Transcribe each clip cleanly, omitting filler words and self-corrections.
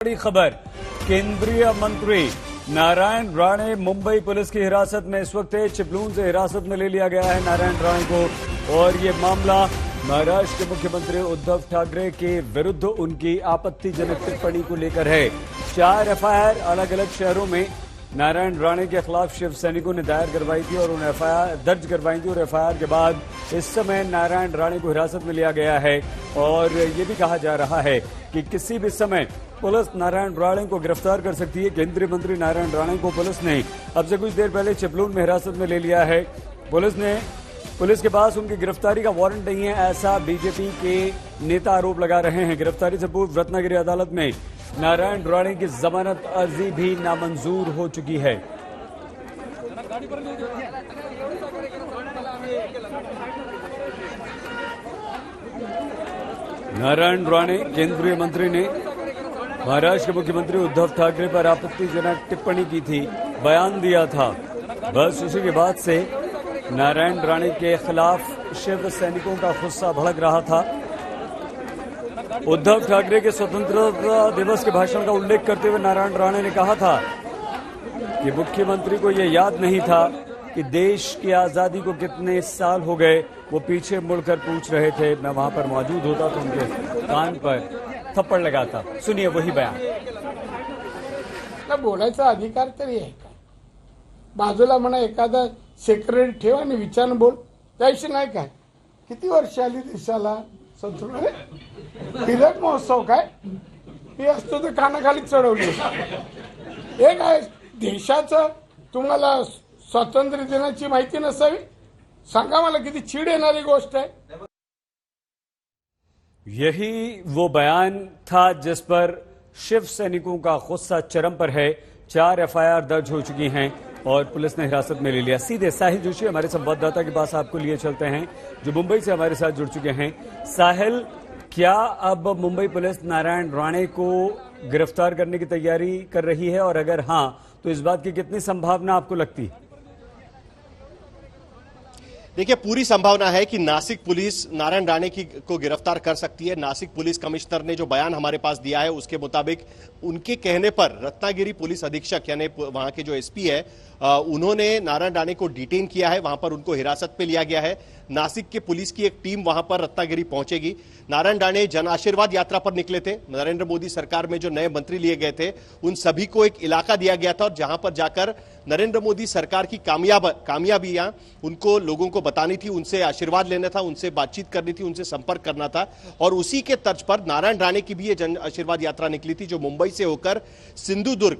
बड़ी खबर। केंद्रीय मंत्री नारायण राणे मुंबई पुलिस की हिरासत में इस वक्त चिपलून से हिरासत में ले लिया गया है नारायण राणे को। और ये मामला महाराष्ट्र के मुख्यमंत्री उद्धव ठाकरे के विरुद्ध उनकी आपत्तिजनक टिप्पणी को लेकर है। 4 एफआईआर अलग अलग शहरों में नारायण राणे के खिलाफ शिव सैनिकों ने दायर करवाई थी और उन एफआईआर दर्ज करवाई थी और एफआईआर के बाद इस समय नारायण राणे को हिरासत में लिया गया है। और ये भी कहा जा रहा है कि किसी भी समय पुलिस नारायण राणे को गिरफ्तार कर सकती है। केंद्रीय मंत्री नारायण राणे को पुलिस ने अब से कुछ देर पहले चिपलून में हिरासत में ले लिया है। पुलिस के पास उनकी गिरफ्तारी का वारंट नहीं है, ऐसा बीजेपी के नेता आरोप लगा रहे हैं। गिरफ्तारी से पूर्व रत्नागिरी अदालत में नारायण राणे की जमानत अर्जी भी नामंजूर हो चुकी है। नारायण राणे केंद्रीय मंत्री ने महाराष्ट्र के मुख्यमंत्री उद्धव ठाकरे पर आपत्तिजनक टिप्पणी की थी, बयान दिया था। बस उसी के बाद से नारायण राणे के खिलाफ शिव सैनिकों का गुस्सा भड़क रहा था। उद्धव ठाकरे के स्वतंत्रता दिवस के भाषण का उल्लेख करते हुए नारायण राणे ने कहा था कि मुख्यमंत्री को यह याद नहीं था कि देश की आजादी को कितने साल हो गए। वो पीछे मुड़कर पूछ रहे थे, मैं वहां पर मौजूद होता तो उनके कान पर थप्पड़ लगाता। सुनिए वही बयान। बोलायचा अधिकार तरी आहे का? बाजूला म्हणा एखादा सेक्रेटरी ठेव आणि विचार बोल, त्याविषयी नाही काय? किती वर्ष आली देशाला संस्कृती? हिरक महोत्सव काय हे असतो तर कानाखाली चढवली। हे काय देशाचं तुम्हाला स्वातंत्र्य दिनाची माहिती नसावी? सांगा मला, किती चीड येणारी गोष्ट आहे। यही वो बयान था जिस पर शिव सैनिकों का गुस्सा चरम पर है। 4 एफआईआर दर्ज हो चुकी हैं और पुलिस ने हिरासत में ले लिया। सीधे साहिल जोशी हमारे संवाददाता के पास आपको लिए चलते हैं, जो मुंबई से हमारे साथ जुड़ चुके हैं। साहिल, क्या अब मुंबई पुलिस नारायण राणे को गिरफ्तार करने की तैयारी कर रही है, और अगर हां तो इस बात की कितनी संभावना आपको लगती है? देखिए, पूरी संभावना है कि नासिक पुलिस नारायण राणे को गिरफ्तार कर सकती है। नासिक पुलिस कमिश्नर ने जो बयान हमारे पास दिया है उसके मुताबिक उनके कहने पर रत्नागिरी पुलिस अधीक्षक यानी वहां के जो एसपी है उन्होंने नारायण राणे को डिटेन किया है, वहां पर उनको हिरासत पे लिया गया है। नासिक के पुलिस की एक टीम वहां पर रत्नागिरी पहुंचेगी। नारायण राणे जन आशीर्वाद यात्रा पर निकले थे। नरेंद्र मोदी सरकार में जो नए मंत्री लिए गए थे उन सभी को एक इलाका दिया गया था और जहां पर जाकर नरेंद्र मोदी सरकार की कामयाबियां उनको लोगों को बतानी थी, उनसे आशीर्वाद लेना था, उनसे बातचीत करनी थी, उनसे संपर्क करना था। और उसी के तर्ज पर नारायण राणे की भी ये जन आशीर्वाद यात्रा निकली थी, जो मुंबई से होकर सिंधुदुर्ग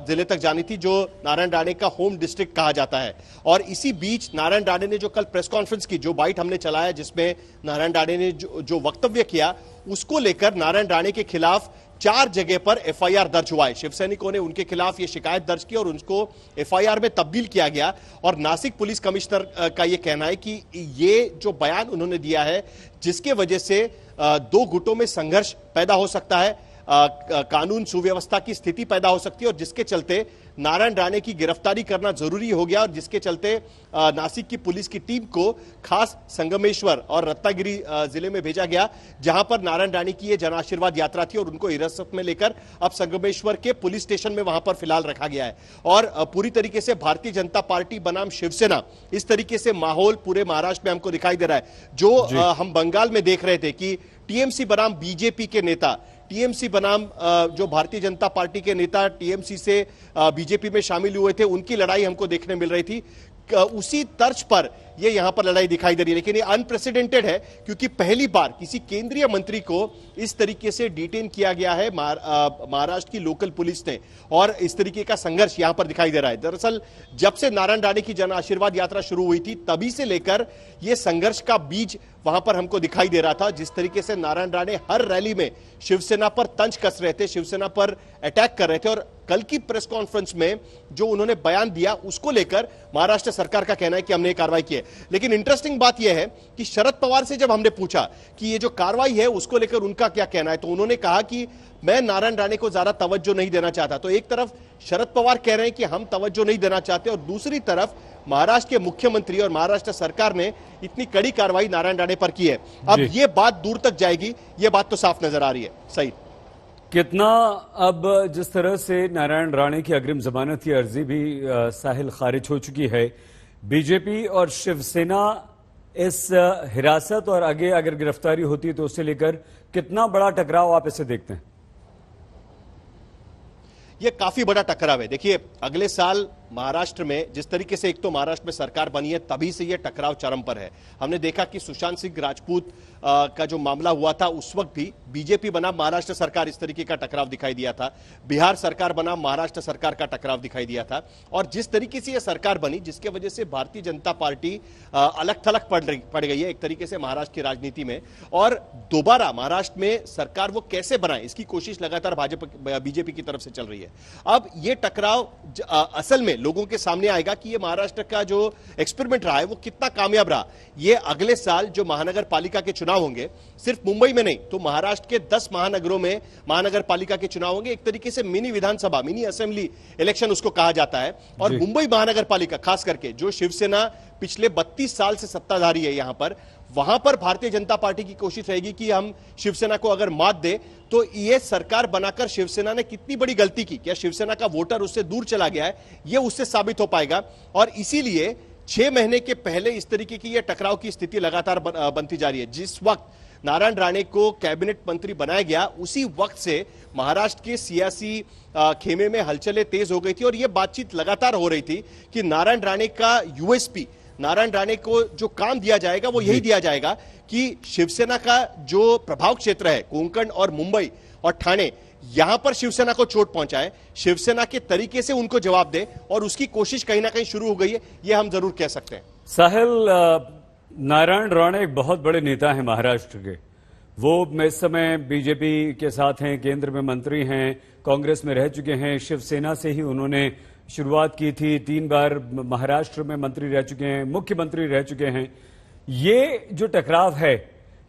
जिले तक जानी थी, जो नारायण राणे का होम डिस्ट्रिक्ट कहा जाता है। और इसी बीच नारायण राणे ने जो कल प्रेस कॉन्फ्रेंस की, जो बाइट हमने चलाया जिसमें नारायण राणे ने जो वक्तव्य किया, उसको लेकर नारायण राणे के खिलाफ 4 जगह पर एफआईआर दर्ज हुआ है। शिवसैनिकों ने उनके खिलाफ ये शिकायत दर्ज की और उनको एफआईआर में तब्दील किया गया। और नासिक पुलिस कमिश्नर का ये कहना है कि ये जो बयान उन्होंने दिया है, जिसके वजह से 2 गुटों में संघर्ष पैदा हो सकता है, कानून सुव्यवस्था की स्थिति पैदा हो सकती है, और जिसके चलते नारायण राणे की गिरफ्तारी करना जरूरी हो गया। और जिसके चलते नासिक की पुलिस की टीम को खास संगमेश्वर और रत्नागिरी जिले में भेजा गया, जहां पर नारायण राणे की यह जन आशीर्वाद यात्रा थी और उनको हिरासत में लेकर अब संगमेश्वर के पुलिस स्टेशन में वहां पर फिलहाल रखा गया है। और पूरी तरीके से भारतीय जनता पार्टी बनाम शिवसेना, इस तरीके से माहौल पूरे महाराष्ट्र में हमको दिखाई दे रहा है। जो हम बंगाल में देख रहे थे कि टीएमसी बनाम बीजेपी के नेता, टीएमसी बनाम जो भारतीय जनता पार्टी के नेता टीएमसी से बीजेपी में शामिल हुए थे, उनकी लड़ाई हमको देखने मिल रही थी। उसी तर्ज पर ये यहां पर लड़ाई दिखाई दे रही है। लेकिन ये अनप्रेसिडेंटेड है, क्योंकि पहली बार किसी केंद्रीय मंत्री को इस तरीके से डिटेन किया गया है महाराष्ट्र की लोकल पुलिस ने, और इस तरीके का संघर्ष यहां पर दिखाई दे रहा है। दरअसल जब से नारायण राणे की जन आशीर्वाद यात्रा शुरू हुई थी, तभी से लेकर यह संघर्ष का बीज वहां पर हमको दिखाई दे रहा था। जिस तरीके से नारायण राणे हर रैली में शिवसेना पर तंज कस रहे थे, शिवसेना पर अटैक कर रहे थे, और कल की प्रेस कॉन्फ्रेंस में जो उन्होंने बयान दिया उसको लेकर महाराष्ट्र सरकार का कहना है कि हमने कार्रवाई की है। लेकिन इंटरेस्टिंग बात यह है कि शरद पवार से जब हमने पूछा कि ये जो कार्रवाई है उसको लेकर उनका क्या कहना है, तो उन्होंने कहा कि मैं नारायण राणे को ज्यादा तवज्जो नहीं देना चाहता। तो एक तरफ शरद पवार कह रहे हैं कि हम तवज्जो नहीं देना चाहते, और दूसरी तरफ महाराष्ट्र के मुख्यमंत्री और महाराष्ट्र सरकार ने इतनी कड़ी कार्रवाई नारायण राणे पर की है। अब ये बात दूर तक जाएगी, ये बात तो साफ नजर आ रही है। सही कितना अब जिस तरह से नारायण राणे की अग्रिम जमानत की अर्जी भी साहिल खारिज हो चुकी है, बीजेपी और शिवसेना इस हिरासत और आगे अगर गिरफ्तारी होती है तो उससे लेकर कितना बड़ा टकराव आप इसे देखते हैं? ये काफी बड़ा टकराव है। देखिए, अगले साल महाराष्ट्र में जिस तरीके से एक तो महाराष्ट्र में सरकार बनी है, तभी से ये टकराव चरम पर है। हमने देखा कि सुशांत सिंह राजपूत का जो मामला हुआ था, उस वक्त भी बीजेपी बनाम महाराष्ट्र सरकार इस तरीके का टकराव दिखाई दिया था। बिहार सरकार बनाम महाराष्ट्र सरकार का टकराव दिखाई दिया था। और जिस तरीके से यह सरकार बनी, जिसके वजह से भारतीय जनता पार्टी अलग थलग पड़ गई है एक तरीके से महाराष्ट्र की राजनीति में, और दोबारा महाराष्ट्र में सरकार वो कैसे बनाए, इसकी कोशिश लगातार भाजपा बीजेपी की तरफ से चल रही है। अब ये टकराव असल में लोगों के सामने आएगा कि ये महाराष्ट्र का जो एक्सपेरिमेंट रहा है वो कितना कामयाब रहा। ये अगले साल जो महानगर पालिका के चुनाव होंगे, सिर्फ मुंबई में नहीं तो महाराष्ट्र के 10 महानगरों में महानगर पालिका के चुनाव होंगे। एक तरीके से मिनी विधानसभा, मिनी असेंबली इलेक्शन उसको कहा जाता है। और मुंबई महानगर पालिका खास करके जो शिवसेना पिछले 32 साल से सत्ताधारी है यहां पर, वहां पर भारतीय जनता पार्टी की कोशिश रहेगी कि हम शिवसेना को अगर मात दे तो ये सरकार बनाकर शिवसेना ने कितनी बड़ी गलती की, क्या शिवसेना का वोटर उससे दूर चला गया है, ये उससे साबित हो पाएगा। और इसीलिए 6 महीने के पहले इस तरीके की यह टकराव की स्थिति लगातार बनती जा रही है। जिस वक्त नारायण राणे को कैबिनेट मंत्री बनाया गया, उसी वक्त से महाराष्ट्र के सियासी खेमे में हलचलें तेज हो गई थी और यह बातचीत लगातार हो रही थी कि नारायण राणे का यूएसपी, नारायण राणे को जो काम दिया जाएगा वो यही दिया जाएगा कि शिवसेना का जो प्रभाव क्षेत्र है, कोंकण और मुंबई और ठाणे, यहां पर शिवसेना को चोट पहुंचाए, शिवसेना के तरीके से उनको जवाब दे, और उसकी कोशिश कहीं ना कहीं शुरू हो गई है, ये हम जरूर कह सकते हैं। साहिल, नारायण राणे एक बहुत बड़े नेता हैं महाराष्ट्र के। वो इस समय बीजेपी के साथ हैं, केंद्र में मंत्री हैं, कांग्रेस में रह चुके हैं, शिवसेना से ही उन्होंने शुरुआत की थी, 3 बार महाराष्ट्र में मंत्री रह चुके हैं, मुख्यमंत्री रह चुके हैं। ये जो टकराव है,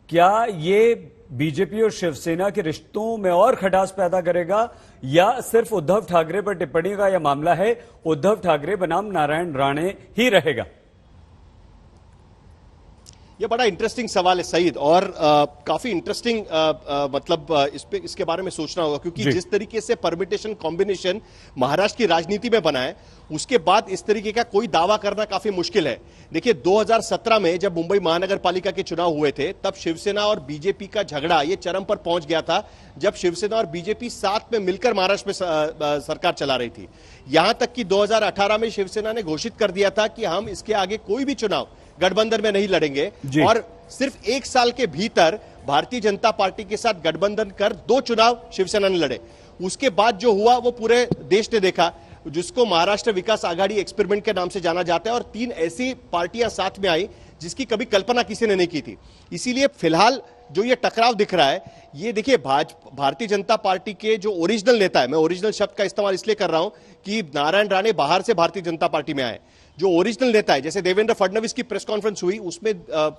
क्या ये बीजेपी और शिवसेना के रिश्तों में और खटास पैदा करेगा, या सिर्फ उद्धव ठाकरे पर टिप्पणी का यह मामला है, उद्धव ठाकरे बनाम नारायण राणे ही रहेगा? ये बड़ा इंटरेस्टिंग सवाल है सईद, और काफी इंटरेस्टिंग इसके बारे में सोचना होगा, क्योंकि जिस तरीके से परमिटेशन कॉम्बिनेशन महाराष्ट्र की राजनीति में बना है, उसके बाद इस तरीके का कोई दावा करना काफी मुश्किल है। देखिए, 2017 में जब मुंबई महानगर पालिका के चुनाव हुए थे, तब शिवसेना और बीजेपी का झगड़ा ये चरम पर पहुंच गया था, जब शिवसेना और बीजेपी साथ में मिलकर महाराष्ट्र में सरकार चला रही थी। यहां तक कि 2018 में शिवसेना ने घोषित कर दिया था कि हम इसके आगे कोई भी चुनाव गठबंधन में नहीं लड़ेंगे, और सिर्फ 1 साल के भीतर भारतीय जनता पार्टी के साथ गठबंधन कर 2 चुनाव शिवसेना ने लड़े। उसके बाद जो हुआ वो पूरे देश ने देखा, जिसको महाराष्ट्र विकास आघाड़ी एक्सपेरिमेंट के नाम से जाना जाता है, और 3 ऐसी पार्टियां साथ में आई जिसकी कभी कल्पना किसी ने नहीं की थी। इसीलिए फिलहाल जो ये टकराव दिख रहा है, ये देखिए भारतीय जनता पार्टी के जो ओरिजिनल नेता है, मैं ओरिजिनल शब्द का इस्तेमाल इसलिए कर रहा हूं कि नारायण राणे बाहर से भारतीय जनता पार्टी में आए। जो ओरिजिनल नेता है, जैसे देवेंद्र फडणवीस की प्रेस कॉन्फ्रेंस हुई, उसमें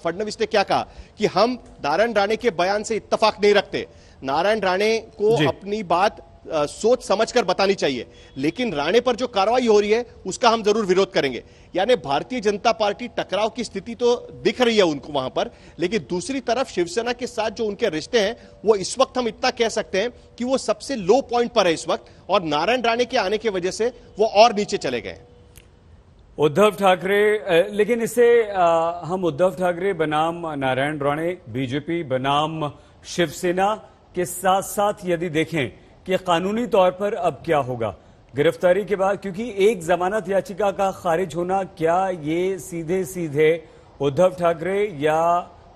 फडणवीस ने क्या कहा कि हम नारायण राणे के बयान से इत्तेफाक नहीं रखते, नारायण राणे को अपनी बात सोच समझकर बतानी चाहिए, लेकिन राणे पर जो कार्रवाई हो रही है उसका हम जरूर विरोध करेंगे। यानी भारतीय जनता पार्टी टकराव की स्थिति तो दिख रही है उनको वहां पर, लेकिन दूसरी तरफ शिवसेना के साथ जो उनके रिश्ते हैं, वो इस वक्त हम इतना कह सकते हैं कि वो सबसे लो पॉइंट पर है इस वक्त, और नारायण राणे के आने की वजह से वो और नीचे चले गए। उद्धव ठाकरे, लेकिन इसे हम उद्धव ठाकरे बनाम नारायण राणे, बीजेपी बनाम शिवसेना के साथ साथ यदि देखें कि कानूनी तौर पर अब क्या होगा गिरफ्तारी के बाद, क्योंकि एक जमानत याचिका का खारिज होना, क्या ये सीधे सीधे उद्धव ठाकरे या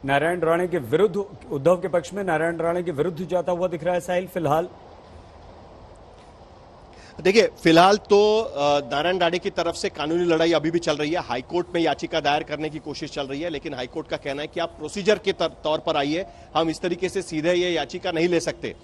नारायण राणे के विरुद्ध, उद्धव के पक्ष में नारायण राणे के विरुद्ध जाता हुआ दिख रहा है साहिल फिलहाल? देखिए, फिलहाल तो नारायण राणे की तरफ से कानूनी लड़ाई अभी भी चल रही है। हाईकोर्ट में याचिका दायर करने की कोशिश चल रही है, लेकिन हाईकोर्ट का कहना है कि आप प्रोसीजर के तौर पर आइए, हम इस तरीके से सीधे ये याचिका नहीं ले सकते।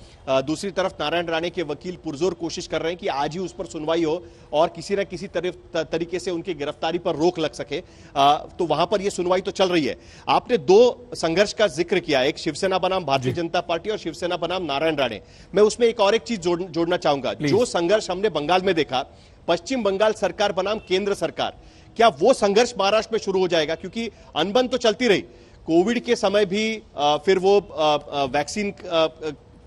दूसरी तरफ नारायण राणे के वकील पुरजोर कोशिश कर रहे हैं कि आज ही उस पर सुनवाई हो और किसी न किसी तरीके से उनकी गिरफ्तारी पर रोक लग सके, तो वहां पर यह सुनवाई तो चल रही है। आपने 2 संघर्ष का जिक्र किया, एक शिवसेना बनाम भारतीय जनता पार्टी और शिवसेना बनाम नारायण राणे। मैं उसमें एक और एक चीज जोड़ना चाहूंगा। जो संघर्ष हमने बंगाल में देखा, पश्चिम बंगाल सरकार बनाम केंद्र सरकार, क्या वो संघर्ष महाराष्ट्र में शुरू हो जाएगा? क्योंकि अनबन तो चलती रही, कोविड के समय भी फिर वो वैक्सीन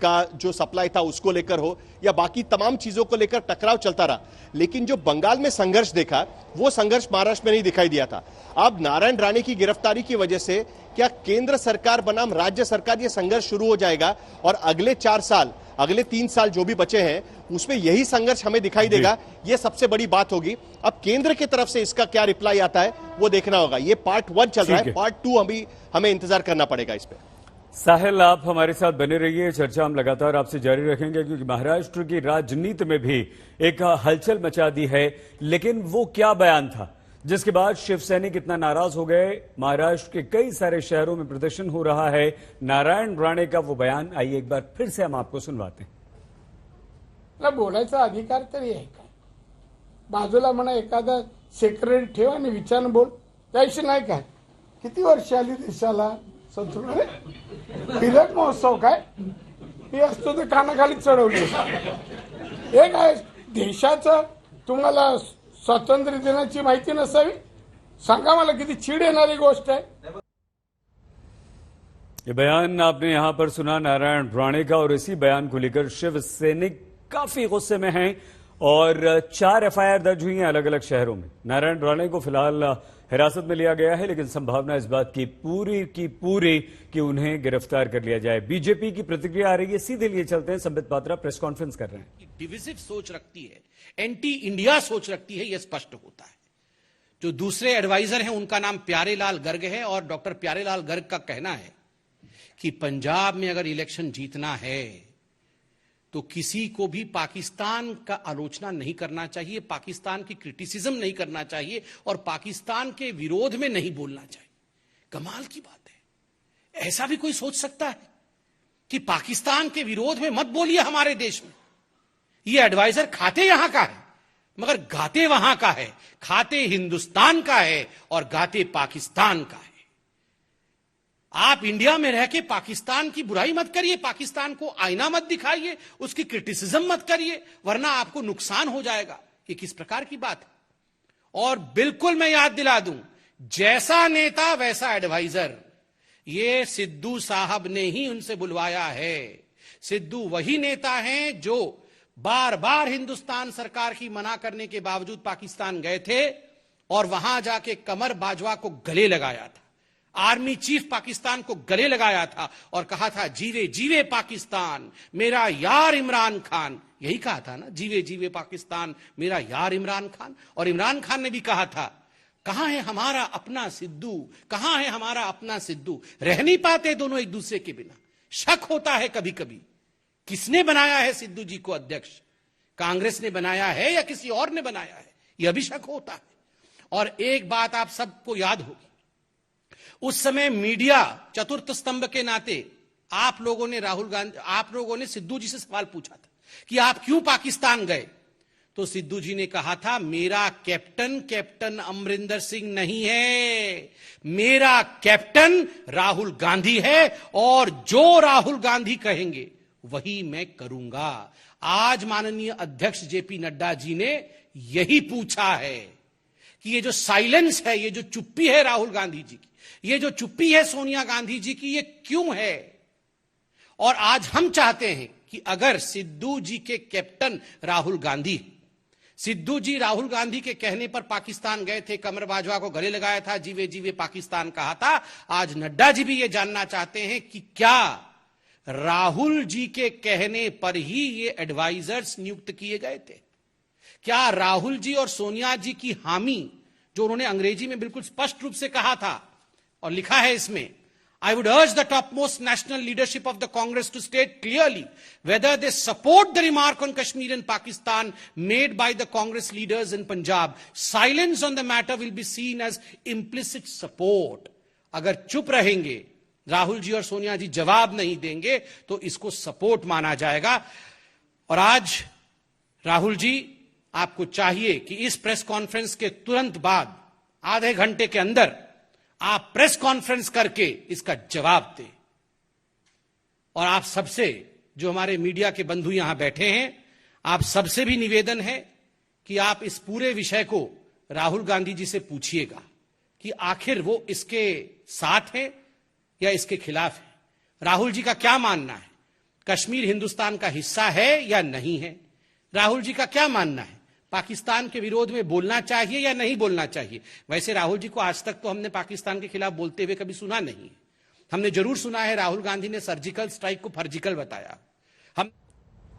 का जो सप्लाई था उसको लेकर हो या बाकी तमाम चीजों को लेकर टकराव चलता रहा, लेकिन जो बंगाल में संघर्ष देखा वो संघर्ष महाराष्ट्र में नहीं दिखाई दिया था। अब नारायण राणे की गिरफ्तारी की वजह से क्या केंद्र सरकार बनाम राज्य सरकार ये संघर्ष शुरू हो जाएगा और अगले 4 साल, अगले 3 साल जो भी बचे हैं उसमें यही संघर्ष हमें दिखाई देगा, ये सबसे बड़ी बात होगी। अब केंद्र की तरफ से इसका क्या रिप्लाई आता है वो देखना होगा। ये पार्ट 1 चल रहा है, पार्ट 2 अभी हमें इंतजार करना पड़ेगा इस पे। साहिल, आप हमारे साथ बने रहिए, चर्चा हम लगातार आपसे जारी रखेंगे क्योंकि महाराष्ट्र की राजनीति में भी एक हलचल मचा दी है। लेकिन वो क्या बयान था जिसके बाद शिवसैनिक इतना नाराज हो गए? महाराष्ट्र के कई सारे शहरों में प्रदर्शन हो रहा है। नारायण राणे का वो बयान, आइए एक बार फिर से हम आपको सुनवाते हैं। बोलायचा अधिकार तरी आहे का? बाजूला म्हणा एखादा सेक्रेटरी ठेवा आणि विचार बोल, त्याविषयी नाही काय? किती वर्ष आली देशाला संतुलन? हिरक महोत्सव काय मी असतो तर कानाखाली चढवली. हे काय देशाचं तुम्हाला स्वातंत्र्य दिनाची माहिती नसावी? सांगा मला, किती चीड येणारी गोष्ट आहे. ये बयान आपने यहां पर सुना नारायण राणे का, और इसी बयान को लेकर शिवसैनिक काफी गुस्से में हैं और 4 एफआईआर दर्ज हुई हैं अलग अलग शहरों में। नारायण राणे को फिलहाल हिरासत में लिया गया है, लेकिन संभावना इस बात की पूरी कि उन्हें गिरफ्तार कर लिया जाए। बीजेपी की प्रतिक्रिया आ रही है, सीधे लिए चलते हैं। संबित पात्रा प्रेस कॉन्फ्रेंस कर रहे हैं। डिविजिव सोच रखती है, एंटी इंडिया सोच रखती है, यह स्पष्ट होता है। जो दूसरे एडवाइजर हैं उनका नाम प्यारेलाल गर्ग है और डॉक्टर प्यारेलाल गर्ग का कहना है कि पंजाब में अगर इलेक्शन जीतना है तो किसी को भी पाकिस्तान का आलोचना नहीं करना चाहिए, पाकिस्तान की क्रिटिसिज्म नहीं करना चाहिए और पाकिस्तान के विरोध में नहीं बोलना चाहिए। कमाल की बात है, ऐसा भी कोई सोच सकता है कि पाकिस्तान के विरोध में मत बोलिए हमारे देश में? ये एडवाइजर खाते यहां का है मगर गाते वहां का है, खाते हिंदुस्तान का है और गाते पाकिस्तान का है। आप इंडिया में रह के पाकिस्तान की बुराई मत करिए, पाकिस्तान को आईना मत दिखाइए, उसकी क्रिटिसिज्म मत करिए, वरना आपको नुकसान हो जाएगा। ये किस प्रकार की बात है? और बिल्कुल मैं याद दिला दूं, जैसा नेता वैसा एडवाइजर, ये सिद्धू साहब ने ही उनसे बुलवाया है। सिद्धू वही नेता हैं जो बार बार हिंदुस्तान सरकार की मना करने के बावजूद पाकिस्तान गए थे और वहां जाके कमर बाजवा को गले लगाया था, आर्मी चीफ पाकिस्तान को गले लगाया था और कहा था जीवे जीवे पाकिस्तान मेरा यार इमरान खान। यही कहा था ना, जीवे जीवे पाकिस्तान मेरा यार इमरान खान। और इमरान खान ने भी कहा था, कहां है हमारा अपना सिद्धू, कहां है हमारा अपना सिद्धू। रह नहीं पाते दोनों एक दूसरे के बिना। शक होता है कभी कभी, किसने बनाया है सिद्धू जी को अध्यक्ष? कांग्रेस ने बनाया है या किसी और ने बनाया है? यह भी शक होता है। और एक बात आप सबको याद होगी, उस समय मीडिया चतुर्थ स्तंभ के नाते आप लोगों ने सिद्धू जी से सवाल पूछा था कि आप क्यों पाकिस्तान गए? तो सिद्धू जी ने कहा था, मेरा कैप्टन अमरिंदर सिंह नहीं है, मेरा कैप्टन राहुल गांधी है और जो राहुल गांधी कहेंगे वही मैं करूंगा। आज माननीय अध्यक्ष जेपी नड्डा जी ने यही पूछा है कि ये जो साइलेंस है, ये जो चुप्पी है राहुल गांधी जी की, ये जो चुप्पी है सोनिया गांधी जी की, ये क्यों है? और आज हम चाहते हैं कि अगर सिद्धू जी के कैप्टन राहुल गांधी, सिद्धू जी राहुल गांधी के कहने पर पाकिस्तान गए थे, कमर बाजवा को गले लगाया था, जीवे जीवे पाकिस्तान कहा था, आज नड्डा जी भी ये जानना चाहते हैं कि क्या राहुल जी के कहने पर ही ये एडवाइजर्स नियुक्त किए गए थे? क्या राहुल जी और सोनिया जी की हामी, जो उन्होंने अंग्रेजी में बिल्कुल स्पष्ट रूप से कहा था और लिखा है इसमें, I would urge the topmost national leadership of the Congress to state clearly whether they support the remark on Kashmir and Pakistan made by the Congress leaders in Punjab. Silence on the matter will be seen as implicit support. अगर चुप रहेंगे, राहुल जी और सोनिया जी जवाब नहीं देंगे तो इसको support माना जाएगा। और आज राहुल जी, आपको चाहिए कि इस प्रेस कॉन्फ्रेंस के तुरंत बाद आधे घंटे के अंदर आप प्रेस कॉन्फ्रेंस करके इसका जवाब दें। और आप सबसे, जो हमारे मीडिया के बंधु यहां बैठे हैं, आप सबसे भी निवेदन है कि आप इस पूरे विषय को राहुल गांधी जी से पूछिएगा कि आखिर वो इसके साथ है या इसके खिलाफ है। राहुल जी का क्या मानना है? कश्मीर हिंदुस्तान का हिस्सा है या नहीं है? राहुल जी का क्या मानना है? पाकिस्तान के विरोध में बोलना चाहिए या नहीं बोलना चाहिए? वैसे राहुल जी को आज तक तो हमने पाकिस्तान के खिलाफ बोलते हुए कभी सुना नहीं। हमने जरूर सुना है राहुल गांधी ने सर्जिकल स्ट्राइक को फर्जिकल बताया।